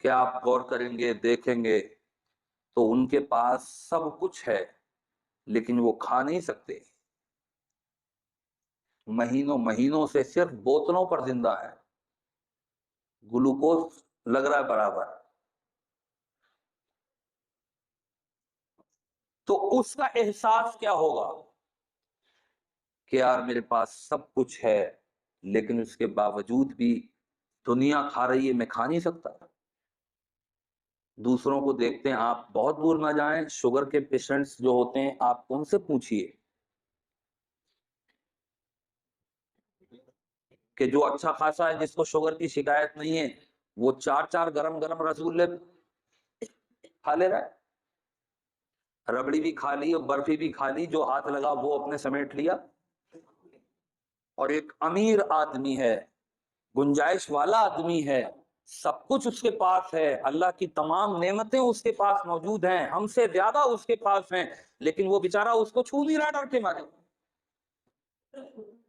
کہ آپ غور کریں گے دیکھیں گے تو ان کے پاس سب کچھ ہے لیکن وہ کھا نہیں سکتے، مہینوں مہینوں سے صرف بوتلوں پر زندہ ہے، گلوکوز لگ رہا ہے برابر، تو اس کا احساس کیا ہوگا کہ یار میرے پاس سب کچھ ہے لیکن اس کے باوجود بھی دنیا کھا رہی ہے، میں کھا نہیں سکتا۔ دوسروں کو دیکھتے ہیں، آپ بہت دور نہ جائیں، شوگر کے پیشنٹس جو ہوتے ہیں آپ ان سے پوچھئے کہ جو اچھا خاصا ہے، جس کو شوگر کی شکایت نہیں ہے، وہ چار چار گرم گرم رسگلے کھا لے رہا ہے، ربڑی بھی کھا لی اور برفی بھی کھا لی، جو ہاتھ لگا وہ اپنے سمیٹ لیا۔ اور ایک امیر آدمی ہے، گنجائش والا آدمی ہے، سب کچھ اس کے پاس ہے، اللہ کی تمام نعمتیں اس کے پاس موجود ہیں، ہم سے زیادہ اس کے پاس ہیں، لیکن وہ بیچارہ اس کو چھو نہیں رہا ڈر کے مارے،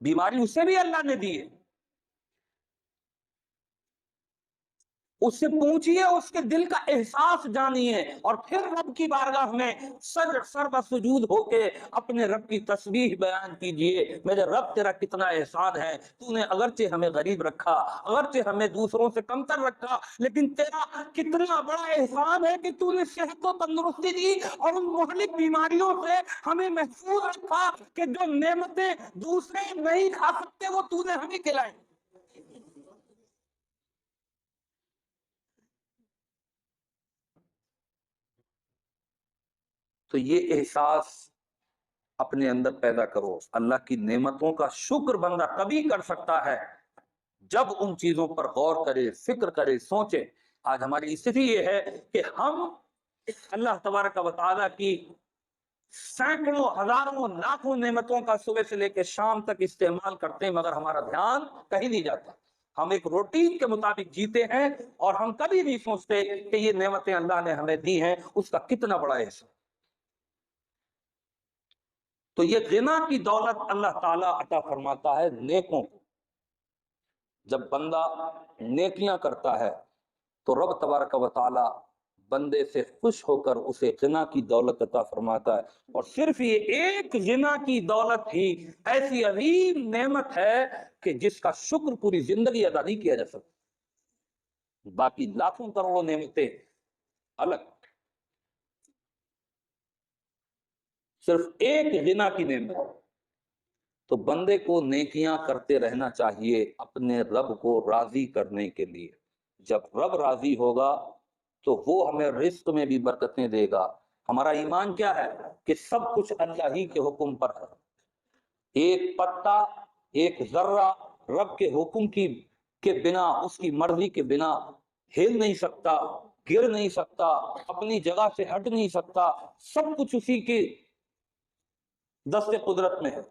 بیماری اسے بھی اللہ نے دی ہے۔ اس سے پوچھئے، اس کے دل کا احساس جانیے، اور پھر رب کی بارگاہ میں سر بسجود ہو کے اپنے رب کی تسبیح بیان کیجئے، میرے رب تیرا کتنا احسان ہے، تو نے اگرچہ ہمیں غریب رکھا، اگرچہ ہمیں دوسروں سے کمتر رکھا، لیکن تیرا کتنا بڑا احسان ہے کہ تو نے صحت و تندرستی دی اور ان مہلک بیماریوں سے ہمیں محفوظ رکھا کہ جو نعمتیں دوسرے نہیں کھا سکتے وہ تو نے ہمیں کھلائیں۔ تو یہ احساس اپنے اندر پیدا کرو۔ اللہ کی نعمتوں کا شکر بندہ تبھی کر سکتا ہے جب ان چیزوں پر غور کرے، فکر کرے، سوچے۔ آج ہماری استھتی یہ ہے کہ ہم اللہ تبارک و تعالیٰ کی سینکڑوں ہزاروں لاکھوں نعمتوں کا صبح سے لے کے شام تک استعمال کرتے ہیں، مگر ہمارا دھیان کہیں نہیں جاتا۔ ہم ایک روٹین کے مطابق جیتے ہیں اور ہم کبھی نہیں سوچتے کہ یہ نعمتیں اللہ نے ہمیں دی ہیں، اس کا کتنا بڑا احسان۔ تو یہ غنا کی دولت اللہ تعالیٰ عطا فرماتا ہے نیکوں کو۔ جب بندہ نیکیاں کرتا ہے تو رب تبارک و تعالی بندے سے خوش ہو کر اسے غنا کی دولت عطا فرماتا ہے۔ اور صرف یہ ایک غنا کی دولت ہی ایسی عظیم نعمت ہے کہ جس کا شکر پوری زندگی ادا نہیں کیا جا سکتا، باقی لاکھوں کروڑوں نعمتیں الگ، صرف ایک غنا کی نعمت۔ تو بندے کو نیکیاں کرتے رہنا چاہیے اپنے رب کو راضی کرنے کے لیے۔ جب رب راضی ہوگا تو وہ ہمیں رزق میں بھی برکتیں دے گا۔ ہمارا ایمان کیا ہے کہ سب کچھ اللہ ہی کے حکم پر ہے، ایک پتا، ایک ذرہ رب کے حکم کے بنا، اس کی مرضی کے بنا ہل نہیں سکتا، گر نہیں سکتا، اپنی جگہ سے ہٹ نہیں سکتا، سب کچھ اسی کی دست قدرت میں ہے۔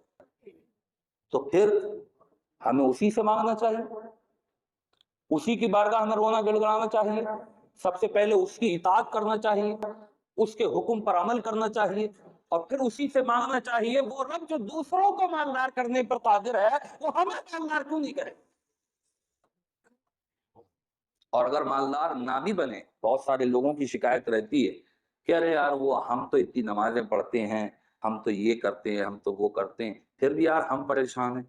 تو پھر ہمیں اسی سے مانگنا چاہیے، اسی کی بارگاہ میں رونا گڑگڑانا چاہیے، سب سے پہلے اس کی اطاعت کرنا چاہیے، اس کے حکم پر عمل کرنا چاہیے، اور پھر اسی سے مانگنا چاہیے وہ رب جو دوسروں کو مالدار کرنے پر قادر ہے وہ ہمیں مالدار کیوں نہیں کرے۔ اور اگر مالدار نہ بھی بنے، بہت سارے لوگوں کی شکایت رہتی ہے کہ ارے یار وہ ہم تو اتنی نمازیں پڑھتے ہیں، ہم تو یہ کرتے ہیں، ہم تو وہ کرتے ہیں، پھر بھی یار ہم پریشان ہیں،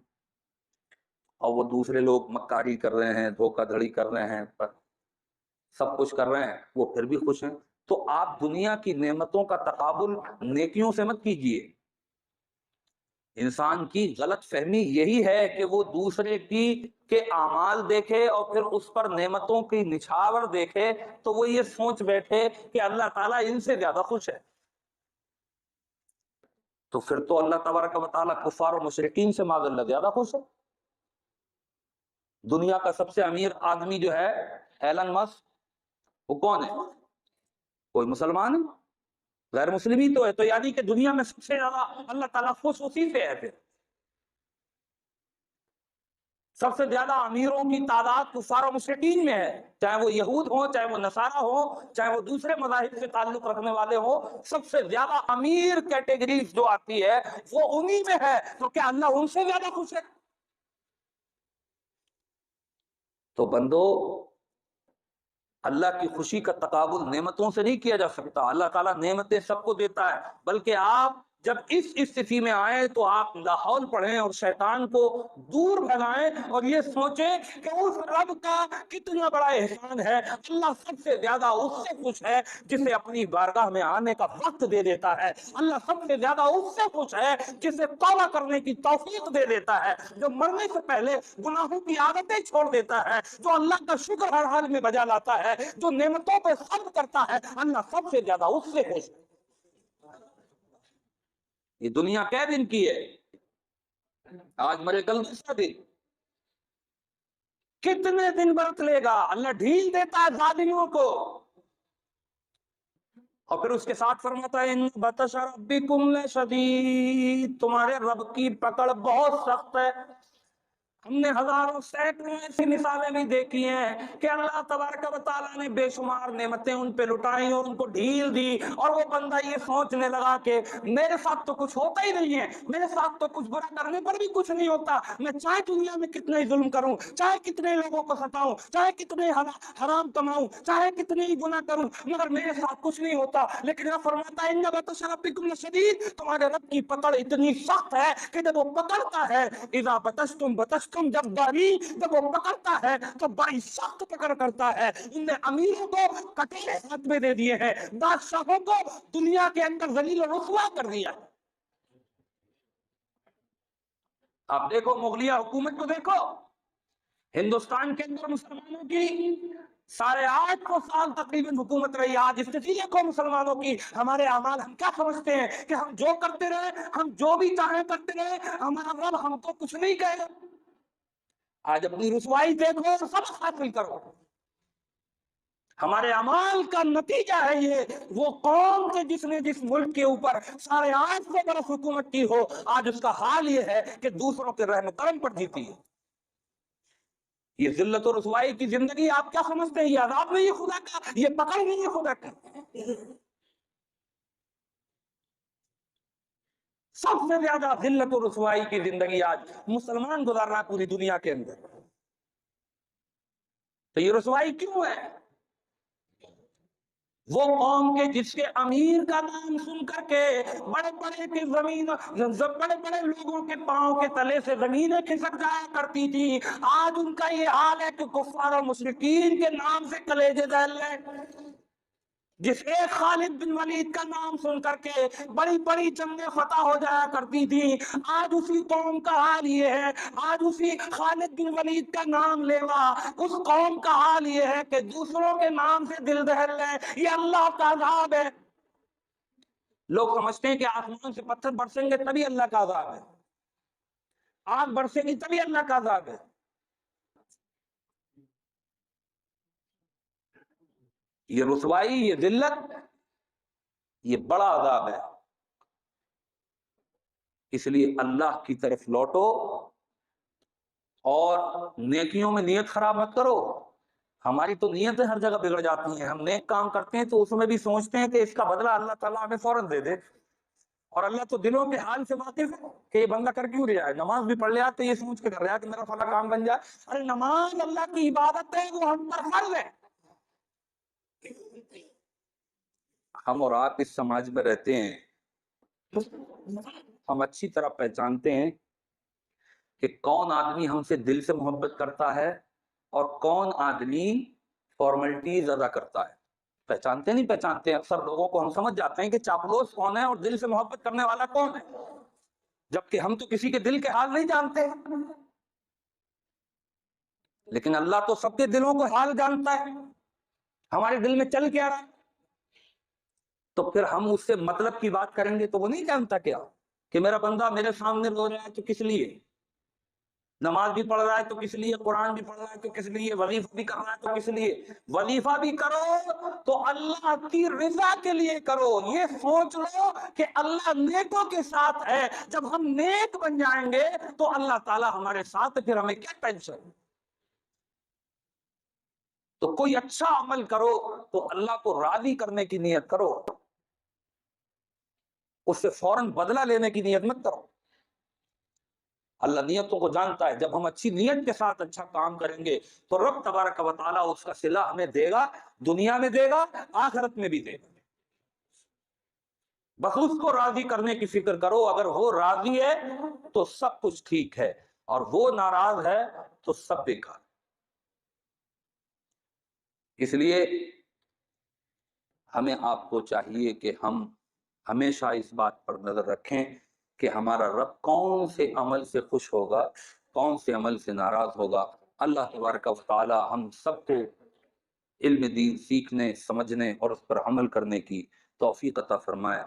اور وہ دوسرے لوگ مکاری کر رہے ہیں، دھوکہ دھڑی کر رہے ہیں، سب کچھ کر رہے ہیں، وہ پھر بھی خوش ہیں۔ تو آپ دنیا کی نعمتوں کا تقابل نیکیوں سے مت کیجیے۔ انسان کی غلط فہمی یہی ہے کہ وہ دوسرے کے اعمال دیکھے اور پھر اس پر نعمتوں کی نچھاور دیکھے تو وہ یہ سوچ بیٹھے کہ اللہ تعالیٰ ان سے زیادہ خوش ہے۔ تو پھر تو اللہ تبارک و تعالیٰ کفار و مشرکین سے معاذ اللہ زیادہ خوش ہے۔ دنیا کا سب سے امیر آدمی جو ہے ایلن مسک، وہ کون ہے؟ کوئی مسلمان ہے؟ غیر مسلم ہی تو ہے، تو یعنی کہ دنیا میں سب سے زیادہ اللہ تعالیٰ خوش اسی سے ہے۔ پھر سب سے زیادہ امیروں کی تعداد کفار و مشرکین میں ہے، چاہے وہ یہود ہوں، چاہے وہ نصارہ ہوں، چاہے وہ دوسرے مذاہب سے تعلق رکھنے والے ہوں، سب سے زیادہ امیر کیٹیگریز جو آتی ہے وہ انہی میں ہے۔ تو کیا اللہ ان سے زیادہ خوش ہے؟ تو بندو، اللہ کی خوشی کا تقابل نعمتوں سے نہیں کیا جا سکتا. اللہ تعالیٰ نعمتیں سب کو دیتا ہے، بلکہ آپ جب اس استھتی میں آئے تو آپ لاحول پڑھیں اور شیطان کو دور بھگائیں اور یہ سوچیں کہ اس رب کا کتنا بڑا احسان ہے. اللہ سب سے زیادہ اس سے خوش ہے جسے اپنی بارگاہ میں آنے کا وقت دے دیتا ہے. اللہ سب سے زیادہ اس سے خوش ہے جسے توبہ کرنے کی توفیق دے دیتا ہے، جو مرنے سے پہلے گناہوں کی عادتیں چھوڑ دیتا ہے، جو اللہ کا شکر ہر حال میں بجا لاتا ہے، جو نعمتوں پہ صبر کرتا ہے. اللہ سب سے زیادہ اس سے خوش ہے. یہ دنیا کئے دن کی ہے؟ آج مرے کل دوسرا دن. کتنے دن برت لے گا؟ اللہ ڈھیل دیتا ہے ظالموں کو، اور پھر اس کے ساتھ فرماتا ہے ان بطش ربکم لشدید، تمہارے رب کی پکڑ بہت سخت ہے. ہم نے ہزاروں سینکڑوں ایسی مثالیں بھی دیکھی ہیں کہ اللہ تبارک و تعالیٰ نے بے شمار نعمتیں ان پہ لٹائیں اور ان کو ڈھیل دی، اور وہ بندہ یہ سوچنے لگا کہ میرے ساتھ تو کچھ ہوتا ہی نہیں ہے، میرے ساتھ تو کچھ برا کرنے پر بھی کچھ نہیں ہوتا، میں چاہے دنیا میں کتنے ہی ظلم کروں، چاہے کتنے لوگوں کو ستاؤں، چاہے کتنے حرام کماؤں، چاہے کتنے ہی گناہ کروں، مگر میرے ساتھ کچھ نہیں ہوتا. لیکن اللہ فرماتا ہے ان بطش ربکم لشدید، تمہارے رب کی پکڑ اتنی سخت ہے کہ جب وہ پکڑتا ہے، اذا بطشتم بطشتم، جب وہ پکڑتا ہے تو بڑی سخت پکڑ کرتا ہے. ان نے امیروں کو کٹورے ہاتھ میں دے دیے ہیں، بادشاہوں کو دنیا کے اندر ذلیل و رسوا کر دیا. آپ دیکھو مغلیہ حکومت کو دیکھو، ہندوستان کے اندر مسلمانوں کی 850 سال تقریباً حکومت رہی. آج استھتی دیکھو مسلمانوں کی. ہمارے اعمال ہم کیا سمجھتے ہیں کہ ہم جو کرتے رہے، ہم جو بھی چاہیں کرتے رہے، ہمارا رب ہم کو کچھ نہیں کہے گا. آج اپنی رسوائی دیکھو، سب حاصل کرو. ہمارے اعمال کا نتیجہ ہے یہ. وہ قوم کے جس نے جس ملک کے اوپر 850 برس حکومت کی ہو، آج اس کا حال یہ ہے کہ دوسروں کے رحم کرم پر جیتی ہے. یہ ذلت و رسوائی کی زندگی آپ کیا سمجھتے ہیں؟ یہ عذاب نہیں ہے خدا کا، یہ پکڑ نہیں ہے خدا کا. سب سے زیادہ ذلت و رسوائی کی زندگی آج مسلمان گزار رہا ہے پوری دنیا کے اندر. تو یہ رسوائی کیوں ہے؟ وہ قوم کے جس کے امیر کا نام سن کر کے بڑے بڑے لوگوں کے پاؤں کے تلے سے زمینیں کھسک جایا کرتی تھی. آج ان کا یہ حال ہے کہ کفار اور مشرکین کے نام سے کلیجے دہل رہے. جس ایک خالد بن ولید کا نام سن کر کے بڑی بڑی جنگیں فتح ہو جایا کرتی تھی، آج اسی قوم کا حال یہ ہے. آج اسی خالد بن ولید کا نام لیوا اس قوم کا حال یہ ہے کہ دوسروں کے نام سے دل دہل لے. یہ اللہ کا عذاب ہے. لوگ سمجھتے ہیں کہ آسمان سے پتھر برسیں گے تبھی اللہ کا عذاب ہے، آگ برسے گی تبھی اللہ کا عذاب ہے. یہ رسوائی، یہ ذلت، یہ بڑا عذاب ہے. اس لیے اللہ کی طرف لوٹو اور نیکیوں میں نیت خراب مت کرو. ہماری تو نیتیں ہر جگہ بگڑ جاتی ہیں. ہم نیک کام کرتے ہیں تو اس میں بھی سوچتے ہیں کہ اس کا بدلہ اللہ تعالیٰ ہمیں فوراً دے دے، اور اللہ تو دلوں کے حال سے واقف ہے کہ یہ بندہ کر کیوں رہا ہے. نماز بھی پڑھ لیا تو یہ سوچ کے کر رہا ہے کہ میرا فلاں کام بن جائے. ارے نماز اللہ کی عبادت ہے، وہ ہم پر فرض ہے. ہم اور آپ اس سماج میں رہتے ہیں، ہم اچھی طرح پہچانتے ہیں کہ کون آدمی ہم سے دل سے محبت کرتا ہے اور کون آدمی فارملٹیز ادا کرتا ہے. پہچانتے نہیں پہچانتے؟ اکثر لوگوں کو ہم سمجھ جاتے ہیں کہ چاپلوس کون ہے اور دل سے محبت کرنے والا کون ہے، جبکہ ہم تو کسی کے دل کے حال نہیں جانتے. لیکن اللہ تو سب کے دلوں کو حال جانتا ہے، ہمارے دل میں چل کیا رہا ہے. تو پھر ہم اس سے مطلب کی بات کریں گے تو وہ نہیں جانتا کیا کہ میرا بندہ میرے سامنے رو رہا ہے تو کس لیے، نماز بھی پڑھ رہا ہے تو کس لیے، قرآن بھی پڑھ رہا ہے تو کس لیے، وظیفہ بھی کر رہا ہے تو کس لیے. وظیفہ بھی کرو تو اللہ کی رضا کے لیے کرو. یہ سوچ لو کہ اللہ نیکوں کے ساتھ ہے. جب ہم نیک بن جائیں گے تو اللہ تعالیٰ ہمارے ساتھ، پھر ہمیں کیا ٹینشن. تو کوئی اچھا عمل کرو تو اللہ کو راضی کرنے کی نیت کرو، اس سے فوراً بدلہ لینے کی نیت مت کرو. اللہ نیتوں کو جانتا ہے. جب ہم اچھی نیت کے ساتھ اچھا کام کریں گے تو رب تبارک و تعالیٰ اس کا صلہ ہمیں دے گا، دنیا میں دے گا، آخرت میں بھی دے گا. بس اس کو راضی کرنے کی فکر کرو. اگر وہ راضی ہے تو سب کچھ ٹھیک ہے، اور وہ ناراض ہے تو سب بیکار. اس لیے ہمیں آپ کو چاہیے کہ ہم ہمیشہ اس بات پر نظر رکھیں کہ ہمارا رب کون سے عمل سے خوش ہوگا، کون سے عمل سے ناراض ہوگا. اللہ تبارک و تعالی ہم سب کو علم دین سیکھنے، سمجھنے اور اس پر عمل کرنے کی توفیق عطا فرمائے.